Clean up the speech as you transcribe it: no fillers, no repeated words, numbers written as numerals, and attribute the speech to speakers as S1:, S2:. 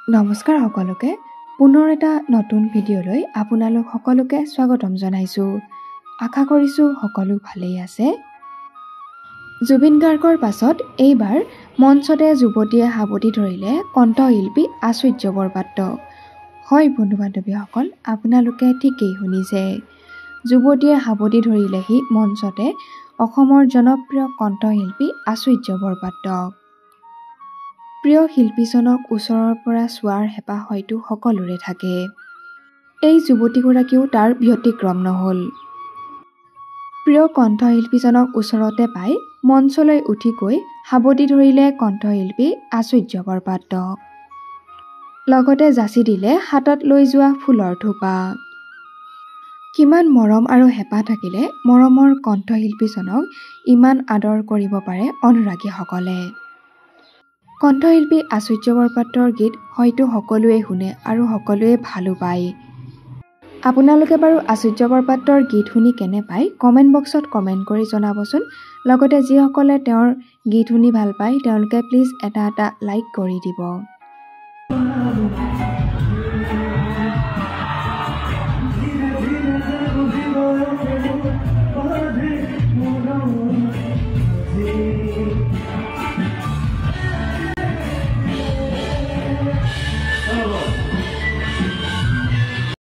S1: নমস্কাৰ সকলোকে পুনৰ এটা নতুন ভিডিঅ'লৈ আপোনালোক সকলোকে স্বাগতম জনাইছোঁ। আশা কৰিছোঁ সকলো ভালেই আছে। জুবিন গাৰ্গৰ পাছত এইবাৰ মঞ্চতে যুৱতীয়ে সাৱটি ধৰিলে কণ্ঠশিল্পী আচুৰ্য বৰপাত্ৰ। হয় বন্ধু বান্ধৱীসকল, আপোনালোকে ঠিকেই শুনিছে। যুৱতীয়ে সাৱটি ধৰিলেহি মঞ্চতে অসমৰ জনপ্ৰিয় কণ্ঠশিল্পী আচুৰ্য বৰপাত্ৰক। প্ৰিয় শিল্পীজনক ওচৰৰ পৰা চোৱাৰ হেঁপাহ হয়তো সকলোৰে থাকে। এই যুৱতীগৰাকীও তাৰ ব্যতিক্ৰম নহ'ল। প্ৰিয় কণ্ঠশিল্পীজনক ওচৰতে পাই মঞ্চলৈ উঠি গৈ সাৱটি ধৰিলে কণ্ঠশিল্পী আচুৰ্য বৰপাত্ৰক। লগতে যাচি দিলে হাতত লৈ যোৱা ফুলৰ থোপা। কিমান মৰম আৰু হেঁপাহ থাকিলে মৰমৰ কণ্ঠশিল্পীজনক ইমান আদৰ কৰিব পাৰে অনুৰাগীসকলে। কণ্ঠশিল্পী আচুৰ্য বৰপাত্ৰৰ গীত হয়তো সকলোৱে শুনে আৰু সকলোৱে ভালো পায়। আপোনালোকে বাৰু আচুৰ্য বৰপাত্ৰৰ গীত শুনি কেনে পায় কমেণ্ট বক্সত কমেণ্ট কৰি জনাবচোন। লগতে যিসকলে তেওঁৰ গীত শুনি ভাল পায় তেওঁলোকে প্লিজ এটা লাইক কৰি দিব।